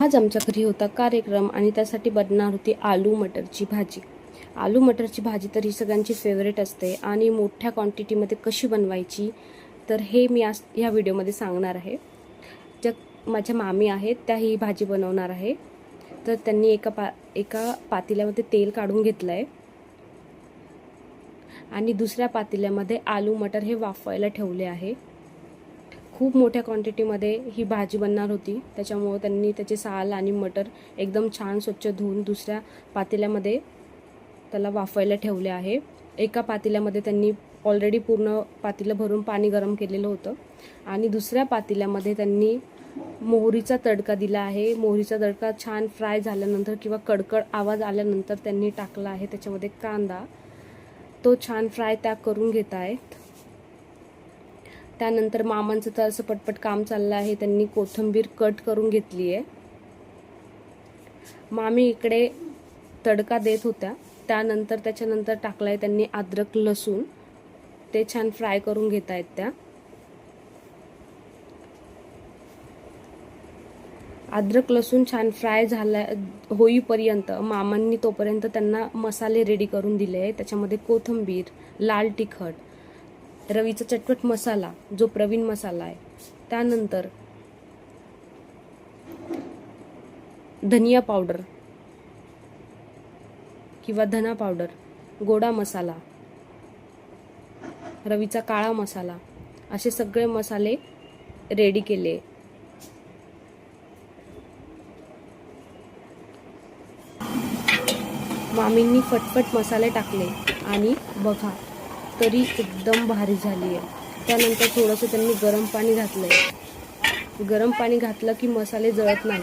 आज आमच्या घरी होता कार्यक्रम आणि त्यासाठी बनणार होती आलू मटरची भाजी। आलू मटरची भाजी तर ही सगळ्यांची फेवरेट असते आणि मोठ्या क्वांटिटीमध्ये कशी बनवायची तर हे मी आज या व्हिडिओमध्ये सांगणार आहे। ज्या माझ्या मामी आहेत त्या ही भाजी बनवणार आहे। तर त्यांनी एका पातेल्यामध्ये तेल काढून घेतलं आहे आणि दुसऱ्या पातेल्यामध्ये आलू मटर हे वाफवायला ठेवले आहे। खूप मोठ्या क्वांटिटीमध्ये ही भाजी बनणार होती, त्याच्यामुळे त्यांनी त्याचे साल आणि मटर एकदम छान स्वच्छ धुवून दुसऱ्या पातेल्यामध्ये त्याला वाफवायला ठेवले आहे। एका पातेल्यामध्ये त्यांनी ऑलरेडी पूर्ण पातेलं भरून पाणी गरम केलेलं होतं आणि दुसऱ्या पातेल्यामध्ये त्यांनी मोहरीचा तडका दिला आहे। मोहरीचा तडका छान फ्राय झाल्यानंतर किंवा कडकड आवाज आल्यानंतर त्यांनी टाकला आहे त्याच्यामध्ये कांदा, तो छान फ्राय त्या करून घेत आहेत। त्यानंतर मामांचं तर असं पटपट काम चाललं आहे, त्यांनी कोथिंबीर कट करून घेतली आहे। मामी इकडे तडका देत होत्या, त्यानंतर त्याच्यानंतर टाकलाय त्यांनी अद्रक लसूण, ते छान फ्राय करून घेत आहेत त्या। अद्रक लसूण छान फ्राय झाला होईपर्यंत मामांनी तोपर्यंत त्यांना मसाले रेडी करून दिले आहे। त्याच्यामध्ये कोथिंबीर, लाल तिखट, रवीचा चटपट मसाला जो प्रवीण मसाला आहे, त्यानंतर धनिया पावडर किंवा धना पावडर, गोडा मसाला, रवीचा काळा मसाला, असे सगळे मसाले रेडी केले। मामींनी फटफट मसाले टाकले आणि बघा तरी एकदम भारी झाली आहे। त्यानंतर थोडंसं त्यांनी गरम पाणी घातलंय। गरम पाणी घातलं की मसाले जळत नाही।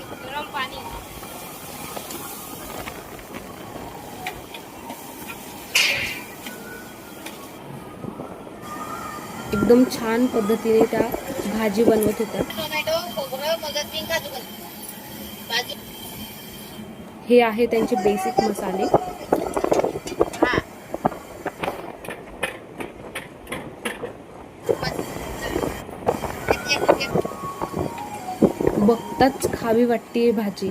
एकदम छान पद्धतीने त्या भाजी बनवत होत्या। हे आहे त्यांचे बेसिक मसाले। बघताच खावी वाटते भाजी,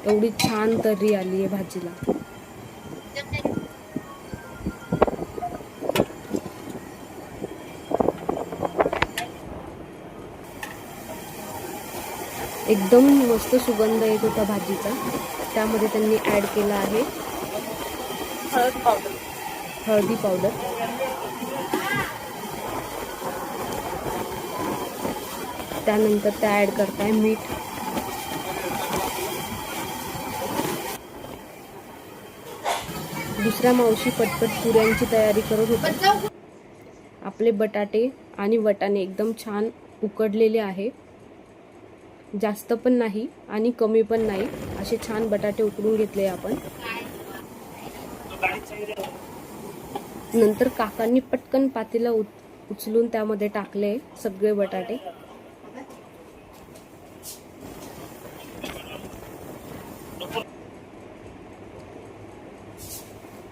एवढी छान तर्री आली आहे भाजीला। एकदम मस्त सुगंध येत होता भाजीचा। त्यामध्ये त्यांनी ऍड केला आहे हळदी पावडर, त्यानंतर त्या ऍड करताय मीठ, दुसऱ्या मावशी पटपट पुऱ्यांची तयारी करत होत्या। आपले बटाटे आणि वटाणे एकदम छान उकडलेले आहे, जास्त पण नाही आणि कमी पण नाही, असे छान बटाटे उकडून घेतले आपण। नंतर काकांनी पटकन पातेलं उचलून त्यामध्ये टाकले सगळे बटाटे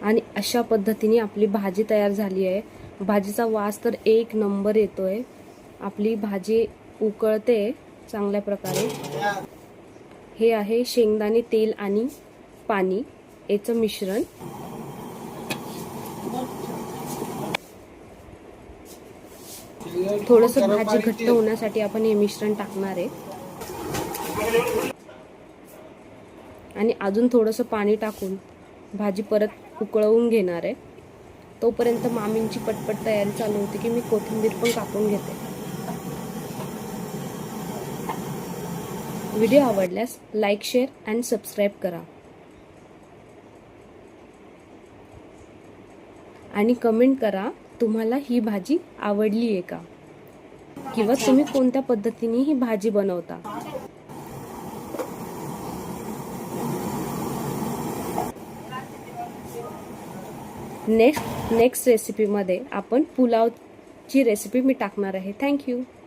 आणि अशा पद्धतीने आपली भाजी तयार झाली आहे। भाजीचा वास तर एक नंबर येतोय। आपली भाजी उकळते चांगल्या प्रकारे। हे आहे शेंगदाणे तेल आणि पाणी याचं मिश्रण। थोडंसं भाजी घट्ट होण्यासाठी आपण हे मिश्रण टाकणार आहे आणि अजून थोडंसं पाणी टाकून भाजी परत उकळवून घेणार आहे। तोपर्यंत मामींची पटपट तयारी चालू होती की मी कोथिंबीर पण कापून घेते। व्हिडिओ आवडल्यास लाईक, शेअर आणि सबस्क्राईब करा आणि कमेंट करा तुम्हाला ही भाजी आवडली आहे का, किंवा तुम्ही कोणत्या पद्धतीने ही भाजी बनवता। नेक्स्ट रेसिपीमध्ये आपण पुलावची रेसिपी मी टाकणार आहे। थँक्यू।